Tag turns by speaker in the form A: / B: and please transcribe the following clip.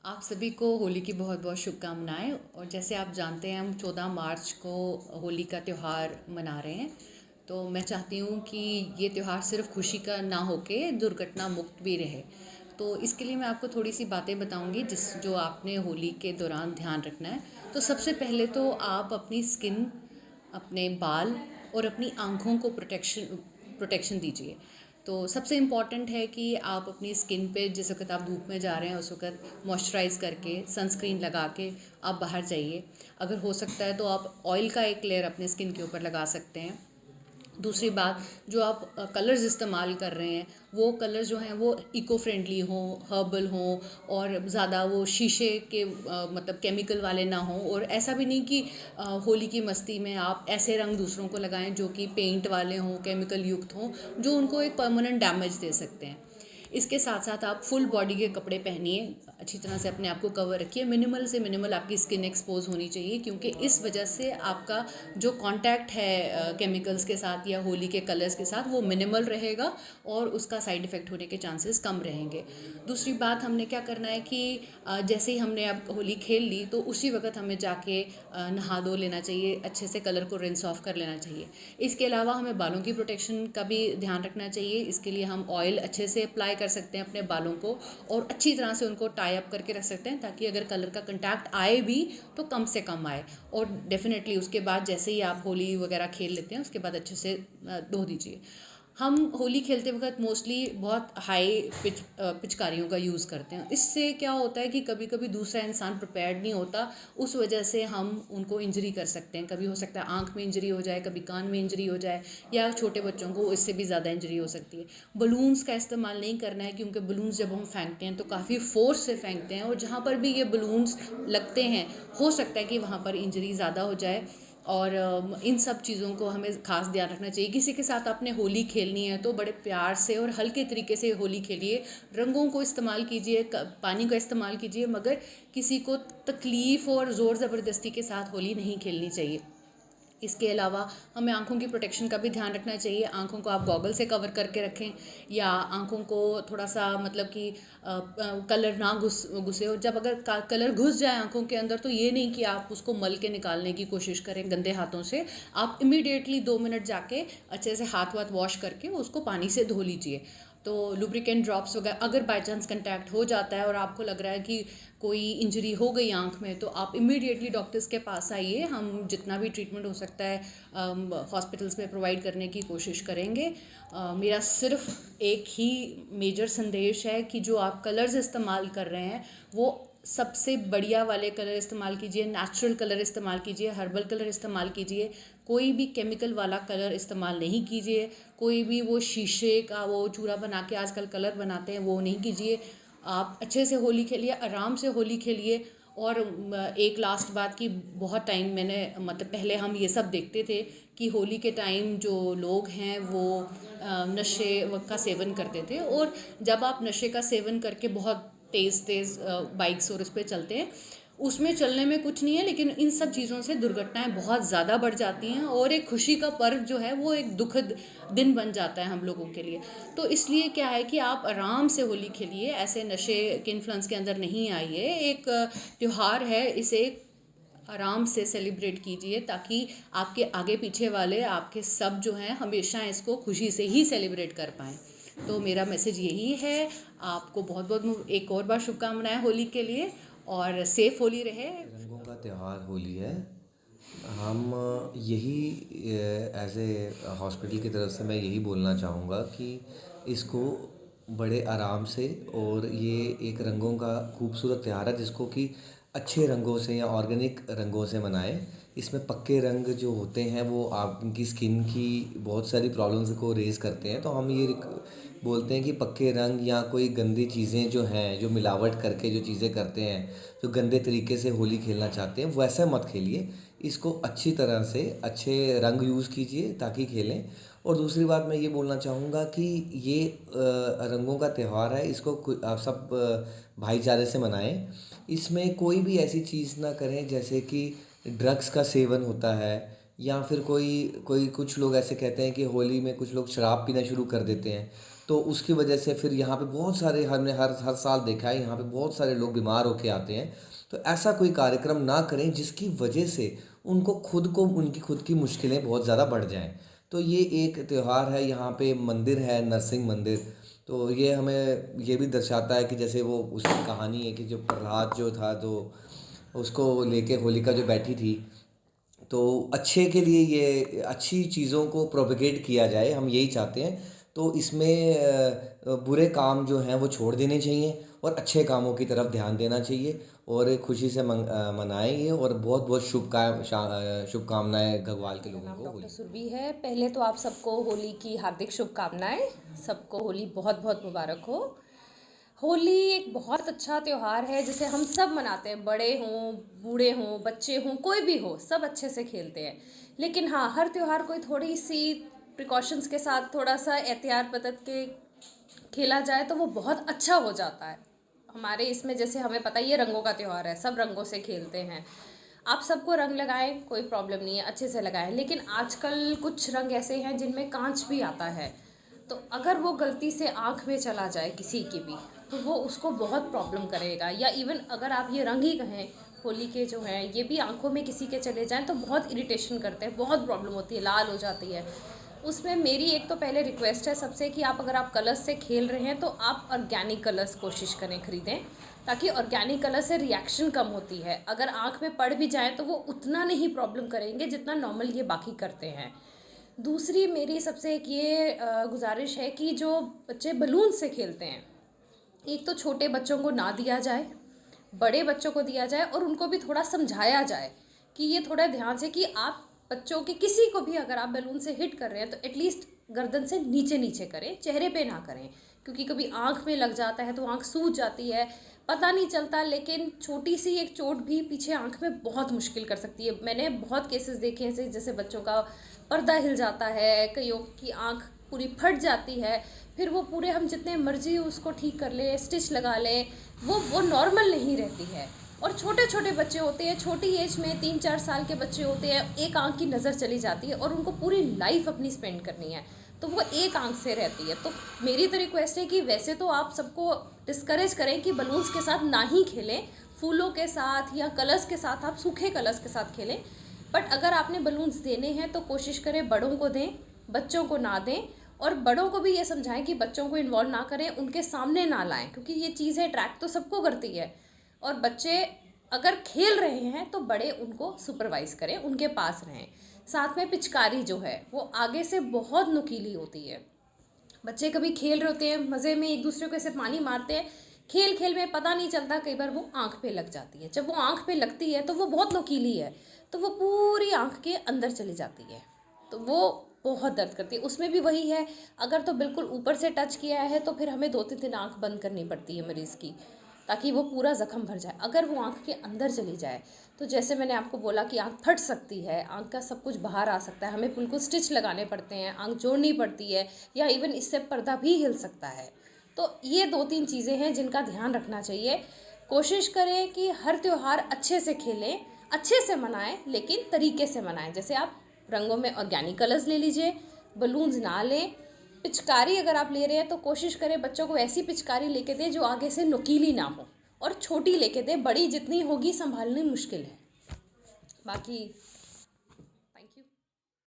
A: आप सभी को होली की बहुत बहुत शुभकामनाएं। और जैसे आप जानते हैं हम 14 मार्च को होली का त्यौहार मना रहे हैं। तो मैं चाहती हूँ कि ये त्यौहार सिर्फ खुशी का ना होके दुर्घटना मुक्त भी रहे। तो इसके लिए मैं आपको थोड़ी सी बातें बताऊंगी जो आपने होली के दौरान ध्यान रखना है। तो सबसे पहले तो आप अपनी स्किन, अपने बाल और अपनी आँखों को प्रोटेक्शन दीजिए। तो सबसे इम्पॉर्टेंट है कि आप अपनी स्किन पे जिस वक्त आप धूप में जा रहे हैं उस वक्त मॉइस्चराइज़ करके सनस्क्रीन लगा के आप बाहर जाइए। अगर हो सकता है तो आप ऑयल का एक लेयर अपने स्किन के ऊपर लगा सकते हैं। दूसरी बात, जो आप कलर्स इस्तेमाल कर रहे हैं वो कलर जो हैं वो इको फ्रेंडली हों, हर्बल हों और ज़्यादा वो शीशे के मतलब केमिकल वाले ना हों। और ऐसा भी नहीं कि होली की मस्ती में आप ऐसे रंग दूसरों को लगाएं जो कि पेंट वाले हों, केमिकल युक्त हों, जो उनको एक परमानेंट डैमेज दे सकते हैं। इसके साथ साथ आप फुल बॉडी के कपड़े पहनिए, अच्छी तरह से अपने आप को कवर रखिए। मिनिमल से मिनिमल आपकी स्किन एक्सपोज होनी चाहिए, क्योंकि इस वजह से आपका जो कांटेक्ट है केमिकल्स के साथ या होली के कलर्स के साथ वो मिनिमल रहेगा और उसका साइड इफ़ेक्ट होने के चांसेस कम रहेंगे। दूसरी बात, हमने क्या करना है कि जैसे ही हमने अब होली खेल ली तो उसी वक्त हमें जाके नहा धो लेना चाहिए, अच्छे से कलर को रिंस ऑफ कर लेना चाहिए। इसके अलावा हमें बालों की प्रोटेक्शन का भी ध्यान रखना चाहिए। इसके लिए हम ऑयल अच्छे से अप्लाई कर सकते हैं अपने बालों को और अच्छी तरह से उनको टाई अप करके रख सकते हैं, ताकि अगर कलर का कंटैक्ट आए भी तो कम से कम आए। और डेफिनेटली उसके बाद जैसे ही आप होली वगैरह खेल लेते हैं उसके बाद अच्छे से धो दीजिए। हम होली खेलते वक्त मोस्टली बहुत हाई पिचकारियों का यूज़ करते हैं। इससे क्या होता है कि कभी कभी दूसरा इंसान प्रिपेयर्ड नहीं होता, उस वजह से हम उनको इंजरी कर सकते हैं। कभी हो सकता है आंख में इंजरी हो जाए, कभी कान में इंजरी हो जाए, या छोटे बच्चों को इससे भी ज़्यादा इंजरी हो सकती है। बलून्स का इस्तेमाल नहीं करना है, क्योंकि बलून्स जब हम फेंकते हैं तो काफ़ी फोर्स से फेंकते हैं, और जहाँ पर भी ये बलून्स लगते हैं हो सकता है कि वहाँ पर इंजरी ज़्यादा हो जाए। और इन सब चीज़ों को हमें ख़ास ध्यान रखना चाहिए। किसी के साथ आपने होली खेलनी है तो बड़े प्यार से और हल्के तरीके से होली खेलिए। रंगों को इस्तेमाल कीजिए, पानी का इस्तेमाल कीजिए, मगर किसी को तकलीफ़ और ज़ोर ज़बरदस्ती के साथ होली नहीं खेलनी चाहिए। इसके अलावा हमें आँखों की प्रोटेक्शन का भी ध्यान रखना चाहिए। आँखों को आप गॉगल से कवर करके रखें, या आँखों को थोड़ा सा मतलब कि कलर ना घुसे हो। जब अगर कलर घुस जाए आँखों के अंदर तो ये नहीं कि आप उसको मल के निकालने की कोशिश करें गंदे हाथों से। आप इमीडिएटली 2 मिनट जाके अच्छे से हाथ वाथ वॉश करके उसको पानी से धो लीजिए। तो लुब्रिकेंट ड्रॉप्स वगैरह अगर बाई चांस कंटैक्ट हो जाता है और आपको लग रहा है कि कोई इंजरी हो गई आंख में, तो आप इमीडिएटली डॉक्टर्स के पास आइए। हम जितना भी ट्रीटमेंट हो सकता है हॉस्पिटल्स में प्रोवाइड करने की कोशिश करेंगे। मेरा सिर्फ एक ही मेजर संदेश है कि जो आप कलर्स इस्तेमाल कर रहे हैं वो सबसे बढ़िया वाले कलर इस्तेमाल कीजिए, नेचुरल कलर इस्तेमाल कीजिए, हर्बल कलर इस्तेमाल कीजिए। कोई भी केमिकल वाला कलर इस्तेमाल नहीं कीजिए। कोई भी वो शीशे का वो चूरा बना के आजकल कलर बनाते हैं वो नहीं कीजिए। आप अच्छे से होली खेलिए, आराम से होली खेलिए। और एक लास्ट बात की, बहुत टाइम मैंने मतलब पहले हम ये सब देखते थे कि होली के टाइम जो लोग हैं वो नशे का सेवन करते थे। और जब आप नशे का सेवन करके बहुत तेज़ तेज़ बाइक्स और उस पर चलते हैं, उसमें चलने में कुछ नहीं है, लेकिन इन सब चीज़ों से दुर्घटनाएं बहुत ज़्यादा बढ़ जाती हैं और एक खुशी का पर्व जो है वो एक दुखद दिन बन जाता है हम लोगों के लिए। तो इसलिए क्या है कि आप आराम से होली खेलिए, ऐसे नशे के इन्फ्लुएंस के अंदर नहीं आइए। एक त्यौहार है, इसे आराम से सेलिब्रेट कीजिए, ताकि आपके आगे पीछे वाले आपके सब जो हैं हमेशा इसको खुशी से ही सेलिब्रेट कर पाएँ। तो मेरा मैसेज यही है। आपको बहुत बहुत एक और बार शुभकामनाएं होली के लिए, और सेफ होली रहे।
B: रंगों का त्योहार होली है। हम यही एज ए हॉस्पिटल की तरफ से मैं यही बोलना चाहूँगा कि इसको बड़े आराम से, और ये एक रंगों का खूबसूरत त्यौहार है जिसको कि अच्छे रंगों से या ऑर्गेनिक रंगों से मनाएं। इसमें पक्के रंग जो होते हैं वो आपकी स्किन की बहुत सारी प्रॉब्लम्स को रेज़ करते हैं। तो हम ये बोलते हैं कि पक्के रंग या कोई गंदी चीज़ें जो हैं, जो मिलावट करके जो चीज़ें करते हैं, जो गंदे तरीके से होली खेलना चाहते हैं, वैसे मत खेलिए। इसको अच्छी तरह से अच्छे रंग यूज़ कीजिए ताकि खेलें। और दूसरी बात मैं ये बोलना चाहूँगा कि ये रंगों का त्यौहार है, इसको आप सब भाईचारे से मनाएं। इसमें कोई भी ऐसी चीज़ ना करें जैसे कि ड्रग्स का सेवन होता है, या फिर कोई कोई कुछ लोग ऐसे कहते हैं कि होली में कुछ लोग शराब पीना शुरू कर देते हैं। तो उसकी वजह से फिर यहाँ पे बहुत सारे हमने हर हर साल देखा है यहाँ पे बहुत सारे लोग बीमार होके आते हैं। तो ऐसा कोई कार्यक्रम ना करें जिसकी वजह से उनको खुद को उनकी खुद की मुश्किलें बहुत ज़्यादा बढ़ जाएं। तो ये एक त्यौहार है, यहाँ पे मंदिर है नरसिंह मंदिर। तो ये हमें ये भी दर्शाता है कि जैसे वो उसकी कहानी है कि जो प्रहलाद जो था, तो उसको लेके होलिका जो बैठी थी, तो अच्छे के लिए ये अच्छी चीज़ों को प्रोपेगेट किया जाए, हम यही चाहते हैं। तो इसमें बुरे काम जो हैं वो छोड़ देने चाहिए और अच्छे कामों की तरफ ध्यान देना चाहिए और खुशी से मनाएं ये। और बहुत बहुत शुभकामनाएं गढ़वाल के लोगों
C: नाम
B: को
C: डॉक्टर
B: होली।
C: सुरभि है। पहले तो आप सबको होली की हार्दिक शुभकामनाएं। सबको होली बहुत बहुत मुबारक हो। होली एक बहुत अच्छा त्यौहार है जिसे हम सब मनाते हैं, बड़े हों, बूढ़े हों, बच्चे हों, कोई भी हो, सब अच्छे से खेलते हैं। लेकिन हाँ, हर त्यौहार को थोड़ी सी प्रिकॉशंस के साथ, थोड़ा सा एहतियात बरत के खेला जाए तो वो बहुत अच्छा हो जाता है। हमारे इसमें जैसे हमें पता ही है, रंगों का त्यौहार है, सब रंगों से खेलते हैं। आप सबको रंग लगाएं, कोई प्रॉब्लम नहीं है, अच्छे से लगाएं। लेकिन आजकल कुछ रंग ऐसे हैं जिनमें कांच भी आता है, तो अगर वो गलती से आँख में चला जाए किसी की भी, तो वो उसको बहुत प्रॉब्लम करेगा। या इवन अगर आप ये रंग ही कहें, होली के जो हैं ये भी आँखों में किसी के चले जाएं तो बहुत इरिटेशन करते हैं, बहुत प्रॉब्लम होती है, लाल हो जाती है। उसमें मेरी एक तो पहले रिक्वेस्ट है सबसे कि आप अगर आप कलर्स से खेल रहे हैं तो आप ऑर्गेनिक कलर्स कोशिश करें ख़रीदें, ताकि ऑर्गेनिक कलर से रिएक्शन कम होती है। अगर आँख में पड़ भी जाए तो वो उतना नहीं प्रॉब्लम करेंगे जितना नॉर्मल ये बाकी करते हैं। दूसरी मेरी सबसे एक ये गुजारिश है कि जो बच्चे बलून से खेलते हैं, एक तो छोटे बच्चों को ना दिया जाए, बड़े बच्चों को दिया जाए और उनको भी थोड़ा समझाया जाए कि ये थोड़ा ध्यान से कि आप बच्चों के किसी को भी अगर आप बैलून से हिट कर रहे हैं तो एटलीस्ट गर्दन से नीचे नीचे करें, चेहरे पे ना करें, क्योंकि कभी आँख में लग जाता है तो आँख सूज जाती है, पता नहीं चलता। लेकिन छोटी सी एक चोट भी पीछे आँख में बहुत मुश्किल कर सकती है। मैंने बहुत केसेस देखे हैं जैसे बच्चों का पर्दा हिल जाता है, कईयों की आँख पूरी फट जाती है, फिर वो पूरे हम जितने मर्जी उसको ठीक कर लें, स्टिच लगा लें, वो नॉर्मल नहीं रहती है। और छोटे छोटे बच्चे होते हैं, छोटी एज में 3-4 साल के बच्चे होते हैं, एक आँख की नज़र चली जाती है और उनको पूरी लाइफ अपनी स्पेंड करनी है, तो वो एक आँख से रहती है। तो मेरी तो रिक्वेस्ट है कि वैसे तो आप सबको डिस्करेज करें कि बलून्स के साथ ना ही खेलें, फूलों के साथ या कलर्स के साथ, आप सूखे कलर्स के साथ खेलें। बट अगर आपने बलून्स देने हैं तो कोशिश करें बड़ों को दें, बच्चों को ना दें। और बड़ों को भी ये समझाएं कि बच्चों को इन्वॉल्व ना करें, उनके सामने ना लाएं, क्योंकि ये चीज़ें अट्रैक्ट तो सबको करती है। और बच्चे अगर खेल रहे हैं तो बड़े उनको सुपरवाइज़ करें, उनके पास रहें। साथ में पिचकारी जो है वो आगे से बहुत नुकीली होती है। बच्चे कभी खेल रहे होते हैं, मज़े में एक दूसरे को ऐसे पानी मारते हैं, खेल खेल में पता नहीं चलता, कई बार वो आँख पे लग जाती है। जब वो आँख पे लगती है तो वो बहुत नुकीली है, तो वो पूरी आँख के अंदर चली जाती है, तो वो बहुत दर्द करती है। उसमें भी वही है, अगर तो बिल्कुल ऊपर से टच किया है तो फिर हमें 2-3 दिन आँख बंद करनी पड़ती है मरीज़ की, ताकि वो पूरा ज़ख्म भर जाए। अगर वो आँख के अंदर चली जाए तो जैसे मैंने आपको बोला कि आँख फट सकती है, आँख का सब कुछ बाहर आ सकता है, हमें बिल्कुल स्टिच लगाने पड़ते हैं, आँख जोड़नी पड़ती है, या इवन इससे पर्दा भी हिल सकता है। तो ये 2-3 चीज़ें हैं जिनका ध्यान रखना चाहिए। कोशिश करें कि हर त्यौहार अच्छे से खेलें, अच्छे से मनाएं, लेकिन तरीके से मनाएं। जैसे आप रंगों में ऑर्गेनिक कलर्स ले लीजिए, बलून्स ना लें। पिचकारी अगर आप ले रहे हैं तो कोशिश करें बच्चों को ऐसी पिचकारी लेके दें जो आगे से नुकीली ना हो, और छोटी लेके दें, बड़ी जितनी होगी संभालनी मुश्किल है। बाकी